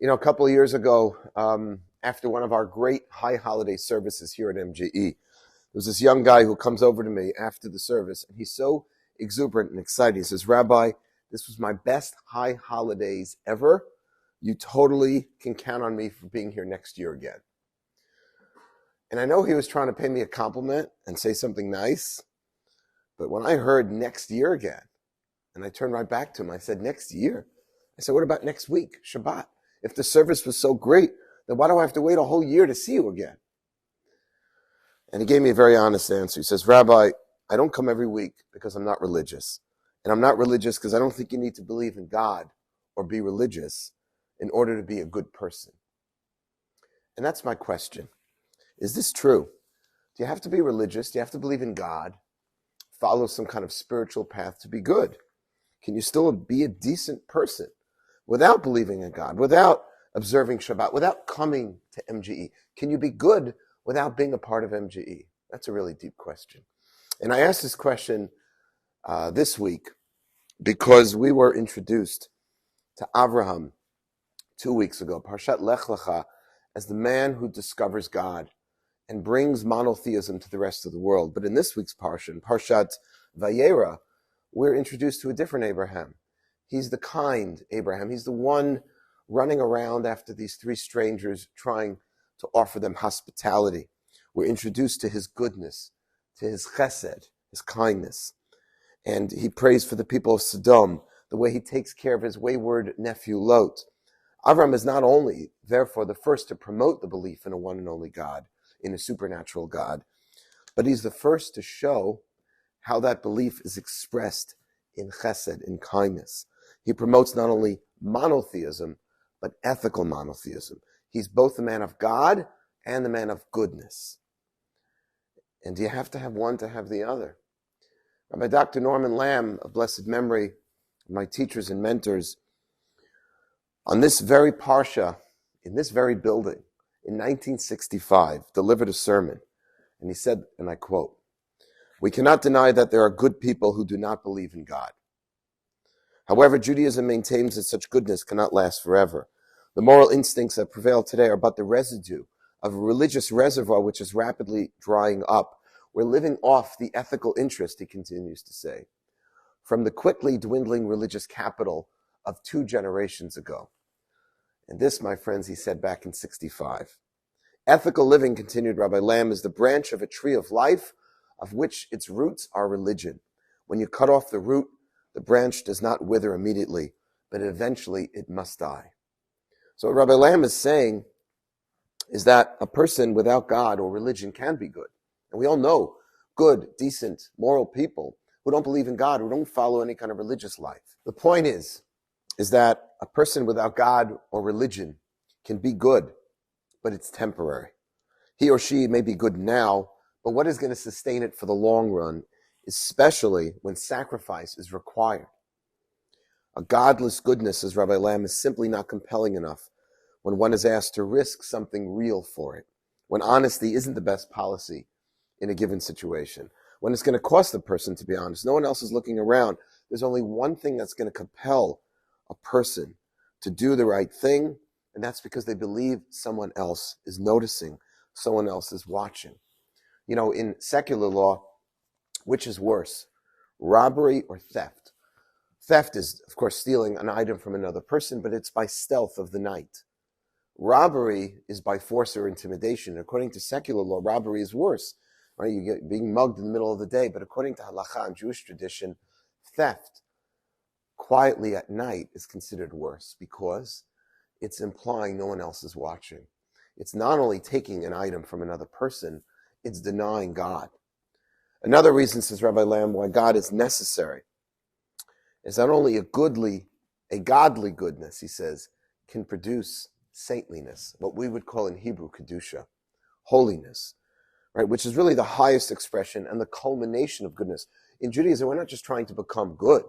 A couple of years ago, after one of our great high holiday services here at MGE, there was this young guy who comes over to me after the service, and he's so exuberant and excited. He says, "Rabbi, this was my best high holidays ever. You totally can count on me for being here next year again." And I know he was trying to pay me a compliment and say something nice, but when I heard next year again, and I turned right back to him, I said, "Next year?" I said, "What about next week, Shabbat? If the service was so great, then why do I have to wait a whole year to see you again?" And he gave me a very honest answer. He says, "Rabbi, I don't come every week because I'm not religious. And I'm not religious because I don't think you need to believe in God or be religious in order to be a good person." And that's my question. Is this true? Do you have to be religious? Do you have to believe in God, follow some kind of spiritual path to be good? Can you still be a decent person without believing in God, without observing Shabbat, without coming to MGE? Can you be good without being a part of MGE? That's a really deep question. And I asked this question this week because we were introduced to Avraham 2 weeks ago, Parshat Lech Lecha, as the man who discovers God and brings monotheism to the rest of the world. But in this week's Parsha, in Parshat Vayera, we're introduced to a different Abraham. He's the kind Abraham. He's the one running around after these three strangers, trying to offer them hospitality. We're introduced to his goodness, to his chesed, his kindness. And he prays for the people of Sodom, the way he takes care of his wayward nephew Lot. Avram is not only, therefore, the first to promote the belief in a one and only God, in a supernatural God, but he's the first to show how that belief is expressed in chesed, in kindness. He promotes not only monotheism, but ethical monotheism. He's both the man of God and the man of goodness. And do you have to have one to have the other? Rabbi Dr. Norman Lamb, of blessed memory, my teachers and mentors, on this very parsha, in this very building, in 1965, delivered a sermon. And he said, and I quote, "We cannot deny that there are good people who do not believe in God. However, Judaism maintains that such goodness cannot last forever. The moral instincts that prevail today are but the residue of a religious reservoir which is rapidly drying up. We're living off the ethical interest," he continues to say, "from the quickly dwindling religious capital of 2 generations ago." And this, my friends, he said back in 65. "Ethical living," continued Rabbi Lamb, "is the branch of a tree of life of which its roots are religion. When you cut off the root, the branch does not wither immediately, but eventually it must die." So what Rabbi Lamb is saying is that a person without God or religion can be good. And we all know good, decent, moral people who don't believe in God, who don't follow any kind of religious life. The point is that a person without God or religion can be good, but it's temporary. He or she may be good now, but what is going to sustain it for the long run, especially when sacrifice is required? A godless goodness, as Rabbi Lamb, is simply not compelling enough when one is asked to risk something real for it, when honesty isn't the best policy in a given situation, when it's going to cost the person to be honest. No one else is looking around. There's only one thing that's going to compel a person to do the right thing, and that's because they believe someone else is noticing, someone else is watching. In secular law, which is worse, robbery or theft? Theft is, of course, stealing an item from another person, but it's by stealth of the night. Robbery is by force or intimidation. According to secular law, robbery is worse. Right? You get being mugged in the middle of the day, but according to halacha and Jewish tradition, theft quietly at night is considered worse because it's implying no one else is watching. It's not only taking an item from another person, it's denying God. Another reason, says Rabbi Lamb, why God is necessary is not only a godly goodness, he says, can produce saintliness, what we would call in Hebrew kedusha, holiness, right? Which is really the highest expression and the culmination of goodness. In Judaism, we're not just trying to become good.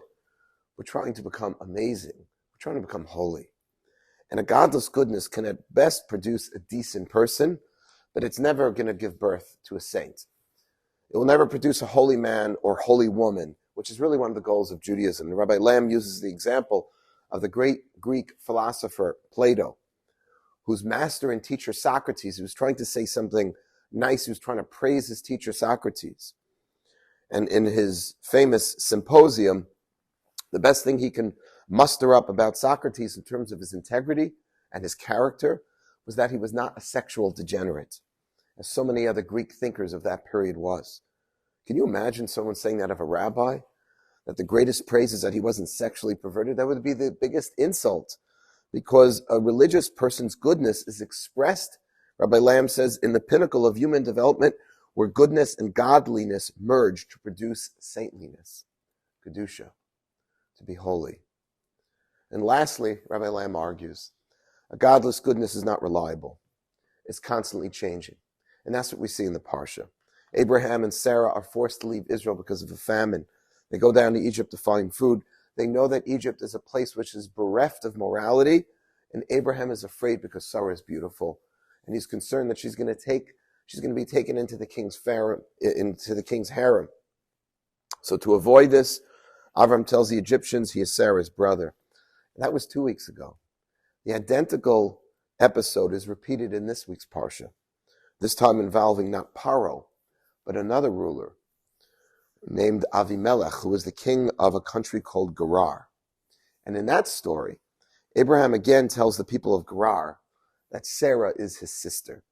We're trying to become amazing. We're trying to become holy. And a godless goodness can at best produce a decent person, but it's never going to give birth to a saint. It will never produce a holy man or holy woman, which is really one of the goals of Judaism. And Rabbi Lamb uses the example of the great Greek philosopher Plato. whose master and teacher Socrates, he was trying to say something nice, he was trying to praise his teacher Socrates. And in his famous symposium, the best thing he can muster up about Socrates in terms of his integrity and his character was that he was not a sexual degenerate, as so many other Greek thinkers of that period was. Can you imagine someone saying that of a rabbi? That the greatest praise is that he wasn't sexually perverted? That would be the biggest insult, because a religious person's goodness is expressed, Rabbi Lamb says, in the pinnacle of human development, where goodness and godliness merge to produce saintliness, kedusha, to be holy. And lastly, Rabbi Lamb argues, a godless goodness is not reliable. It's constantly changing. And that's what we see in the Parsha. Abraham and Sarah are forced to leave Israel because of a famine. They go down to Egypt to find food. They know that Egypt is a place which is bereft of morality, and Abraham is afraid because Sarah is beautiful, and he's concerned that she's going to be taken into the king's harem. So to avoid this, Avram tells the Egyptians he is Sarah's brother. That was 2 weeks ago. The identical episode is repeated in this week's Parsha, this time involving not Paro, but another ruler named Avimelech, who was the king of a country called Gerar. And in that story, Abraham again tells the people of Gerar that Sarah is his sister.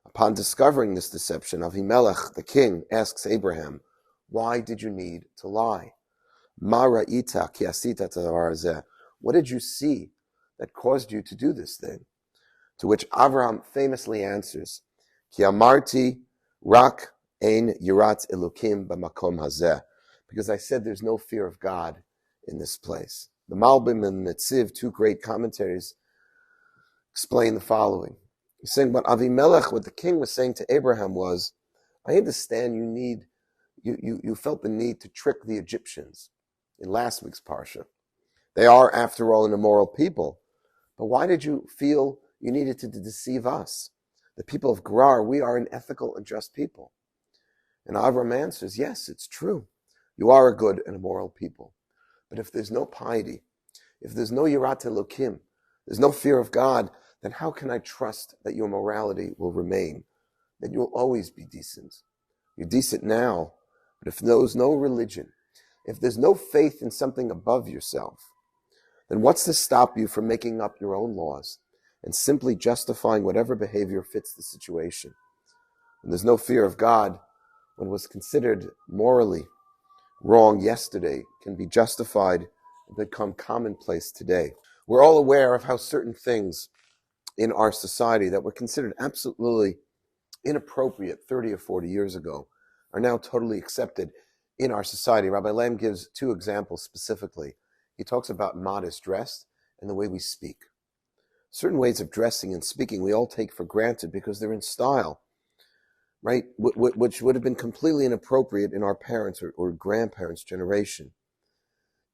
Upon discovering this deception, Avimelech, the king, asks Abraham, "Why did you need to lie? Ma ra'ita ki asita tadvar hazeh." What did you see that caused you to do this thing? To which Abraham famously answers, "Ki amarti rak ein yirat elokim b'makom hazeh," because I said there's no fear of God in this place. The Malbim and Netziv, two great commentaries, explain the following. He's saying what Avimelech, what the king was saying to Abraham was, I understand you felt the need to trick the Egyptians in last week's Parsha. They are, after all, an immoral people. But why did you feel you needed to deceive us? The people of Gerar, we are an ethical and just people. And Avram answers, yes, it's true. You are a good and a moral people. But if there's no piety, if there's no yirat elokim, there's no fear of God, then how can I trust that your morality will remain, that you'll always be decent? You're decent now, but if there's no religion, if there's no faith in something above yourself, then what's to stop you from making up your own laws and simply justifying whatever behavior fits the situation? When there's no fear of God, what was considered morally wrong yesterday can be justified and become commonplace today. We're all aware of how certain things in our society that were considered absolutely inappropriate 30 or 40 years ago are now totally accepted in our society. Rabbi Lamb gives two examples specifically. He talks about modest dress and the way we speak. Certain ways of dressing and speaking we all take for granted because they're in style, right? Which would have been completely inappropriate in our parents' or grandparents' generation.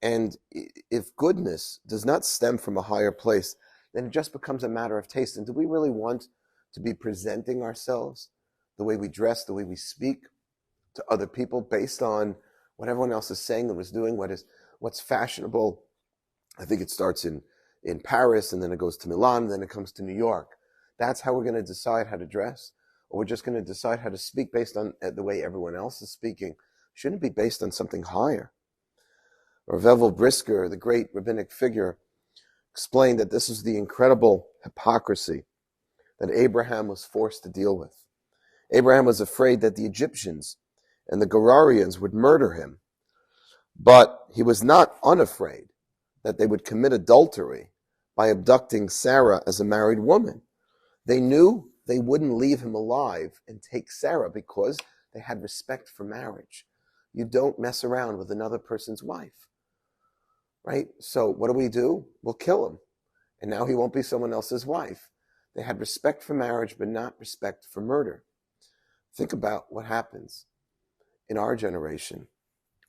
And if goodness does not stem from a higher place, then it just becomes a matter of taste. And do we really want to be presenting ourselves, the way we dress, the way we speak to other people based on what everyone else is saying and was doing, what's fashionable? I think it starts in Paris, and then it goes to Milan, and then it comes to New York. That's how we're going to decide how to dress? Or we're just going to decide how to speak based on the way everyone else is speaking? Shouldn't it be based on something higher? Or Vevel Brisker, the great rabbinic figure, explained that this is the incredible hypocrisy that Abraham was forced to deal with. Abraham was afraid that the Egyptians and the Gerarians would murder him, but he was not unafraid that they would commit adultery by abducting Sarah as a married woman. They knew they wouldn't leave him alive and take Sarah because they had respect for marriage. You don't mess around with another person's wife, right? So what do? We'll kill him. And now he won't be someone else's wife. They had respect for marriage, but not respect for murder. Think about what happens in our generation.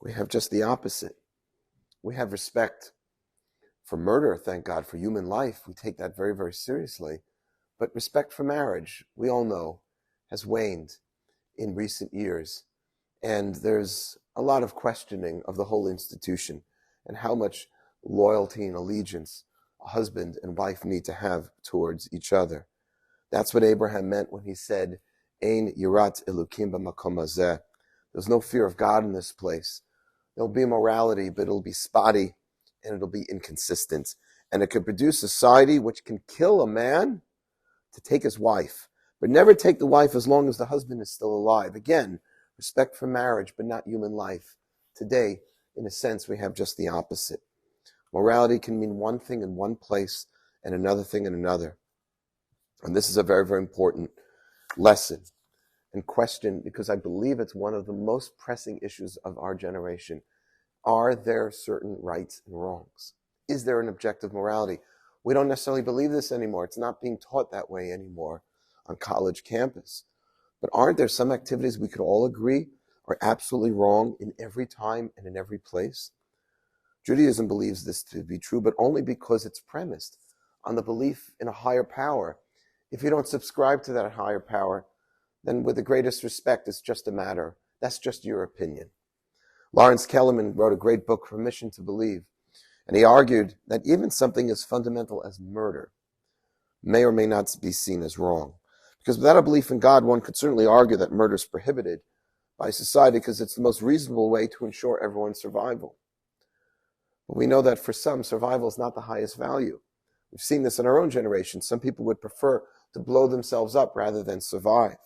We have just the opposite. We have respect for murder, thank God, for human life. We take that very, very seriously. But respect for marriage, we all know, has waned in recent years. And there's a lot of questioning of the whole institution and how much loyalty and allegiance a husband and wife need to have towards each other. That's what Abraham meant when he said, Ein yirat elukim b'makom hazeh. There's no fear of God in this place. There'll be morality, but it'll be spotty and it'll be inconsistent. And it could produce a society which can kill a man to take his wife, but never take the wife as long as the husband is still alive. Again, respect for marriage, but not human life. Today, in a sense, we have just the opposite. Morality can mean one thing in one place and another thing in another. And this is a very, very important lesson and question, because I believe it's one of the most pressing issues of our generation. Are there certain rights and wrongs? Is there an objective morality? We don't necessarily believe this anymore. It's not being taught that way anymore on college campus. But aren't there some activities we could all agree are absolutely wrong in every time and in every place? Judaism believes this to be true, but only because it's premised on the belief in a higher power. If you don't subscribe to that higher power, then with the greatest respect, it's just a matter. That's just your opinion. Lawrence Kellerman wrote a great book, Permission to Believe, and he argued that even something as fundamental as murder may or may not be seen as wrong. Because without a belief in God, one could certainly argue that murder is prohibited by society because it's the most reasonable way to ensure everyone's survival. But we know that for some, survival is not the highest value. We've seen this in our own generation. Some people would prefer to blow themselves up rather than survive.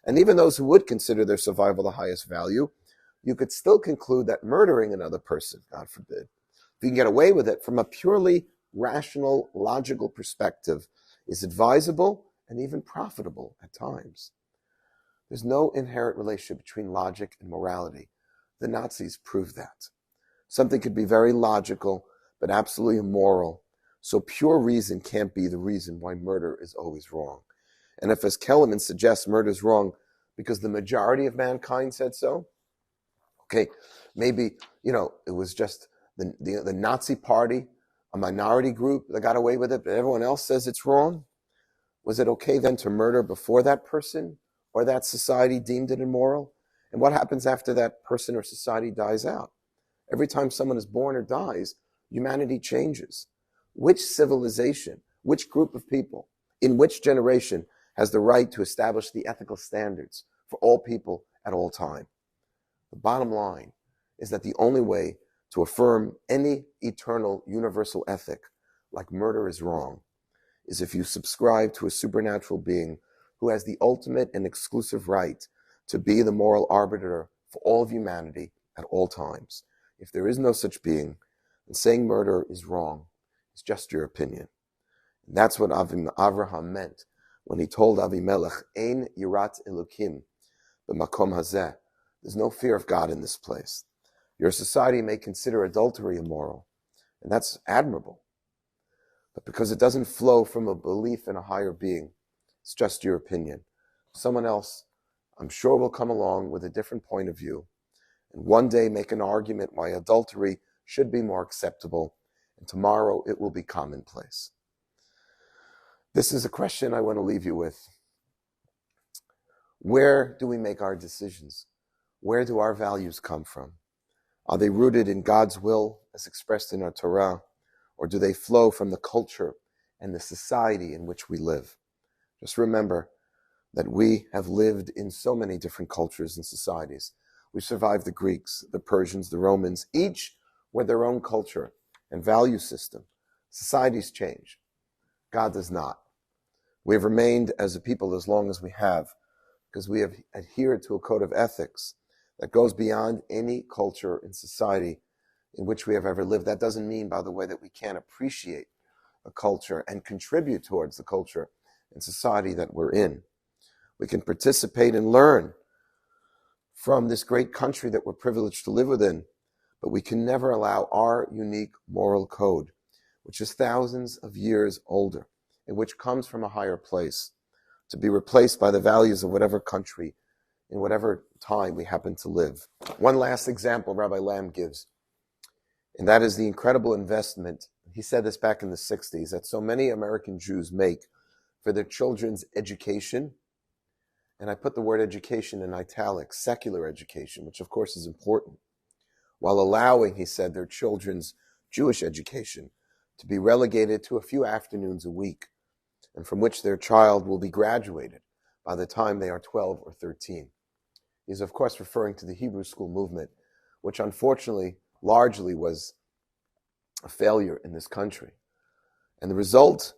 And even those who would consider their survival the highest value, you could still conclude that murdering another person, God forbid, if you can get away with it from a purely rational, logical perspective, is advisable and even profitable at times. There's no inherent relationship between logic and morality. The Nazis proved that. Something could be very logical, but absolutely immoral. So pure reason can't be the reason why murder is always wrong. And if, as Kellerman suggests, murder is wrong because the majority of mankind said so, okay, maybe, it was just the Nazi party, a minority group that got away with it, but everyone else says it's wrong. Was it okay then to murder before that person or that society deemed it immoral? And what happens after that person or society dies out? Every time someone is born or dies, humanity changes. Which civilization, which group of people, in which generation has the right to establish the ethical standards for all people at all time? The bottom line is that the only way to affirm any eternal universal ethic, like murder is wrong, is if you subscribe to a supernatural being who has the ultimate and exclusive right to be the moral arbiter for all of humanity at all times. If there is no such being, then saying murder is wrong. It's just your opinion. And that's what Avraham meant when he told Avimelech, Ein yirat elukim b'makom hazeh. There's no fear of God in this place. Your society may consider adultery immoral, and that's admirable. But because it doesn't flow from a belief in a higher being, it's just your opinion. Someone else, I'm sure, will come along with a different point of view, and one day make an argument why adultery should be more acceptable, and tomorrow it will be commonplace. This is a question I want to leave you with. Where do we make our decisions? Where do our values come from? Are they rooted in God's will as expressed in our Torah, or do they flow from the culture and the society in which we live? Just remember that we have lived in so many different cultures and societies. We survived the Greeks, the Persians, the Romans, each with their own culture and value system. Societies change. God does not. We have remained as a people as long as we have, because we have adhered to a code of ethics that goes beyond any culture and society in which we have ever lived. That doesn't mean, by the way, that we can't appreciate a culture and contribute towards the culture and society that we're in. We can participate and learn from this great country that we're privileged to live within, but we can never allow our unique moral code, which is thousands of years older and which comes from a higher place, to be replaced by the values of whatever country in whatever time we happen to live. One last example Rabbi Lamb gives, and that is the incredible investment, he said this back in the 60s, that so many American Jews make for their children's education. And I put the word education in italics, secular education, which of course is important, while allowing, he said, their children's Jewish education to be relegated to a few afternoons a week, and from which their child will be graduated by the time they are 12 or 13. He's, of course, referring to the Hebrew school movement, which unfortunately largely was a failure in this country. And the result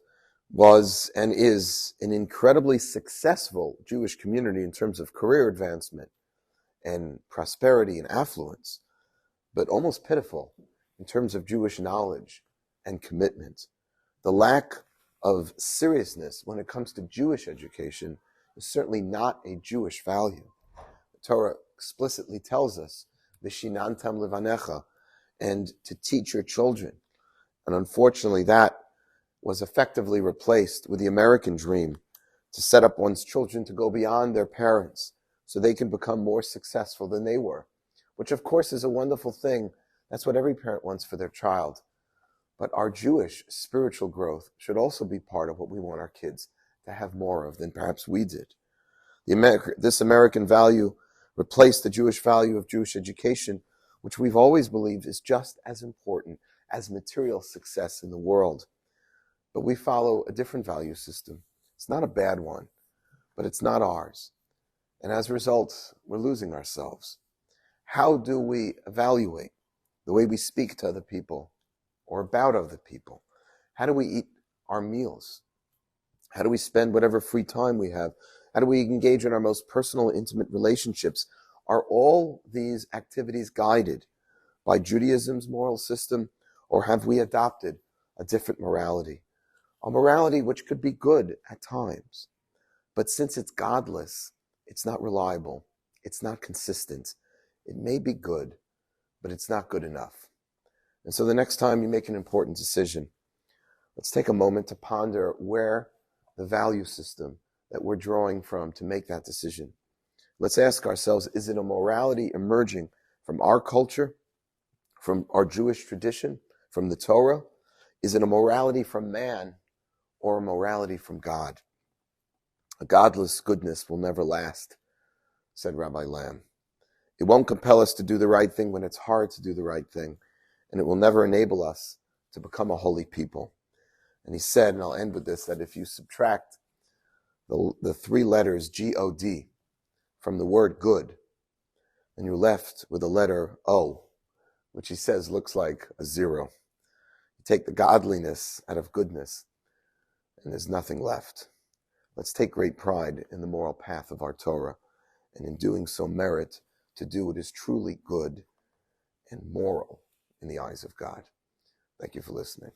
was and is an incredibly successful Jewish community in terms of career advancement and prosperity and affluence, but almost pitiful in terms of Jewish knowledge and commitment. The lack of seriousness when it comes to Jewish education is certainly not a Jewish value. The Torah explicitly tells us, V'shinantam levanecha, and to teach your children. And unfortunately, that was effectively replaced with the American dream to set up one's children to go beyond their parents so they can become more successful than they were, which of course is a wonderful thing. That's what every parent wants for their child. But our Jewish spiritual growth should also be part of what we want our kids to have more of than perhaps we did. This American value replaced the Jewish value of Jewish education, which we've always believed is just as important as material success in the world. But we follow a different value system. It's not a bad one, but it's not ours. And as a result, we're losing ourselves. How do we evaluate the way we speak to other people or about other people? How do we eat our meals? How do we spend whatever free time we have? How do we engage in our most personal, intimate relationships? Are all these activities guided by Judaism's moral system, or have we adopted a different morality? A morality which could be good at times, but since it's godless, it's not reliable, it's not consistent. It may be good, but it's not good enough. And so the next time you make an important decision, let's take a moment to ponder where the value system that we're drawing from to make that decision. Let's ask ourselves, is it a morality emerging from our culture, from our Jewish tradition, from the Torah? Is it a morality from man or a morality from God? A godless goodness will never last, said Rabbi Lamb. It won't compel us to do the right thing when it's hard to do the right thing, and it will never enable us to become a holy people. And he said, and I'll end with this, that if you subtract the three letters G-O-D from the word good, then you're left with the letter O, which he says looks like a zero. You take the godliness out of goodness, and there's nothing left. Let's take great pride in the moral path of our Torah, and in doing so merit to do what is truly good and moral in the eyes of God. Thank you for listening.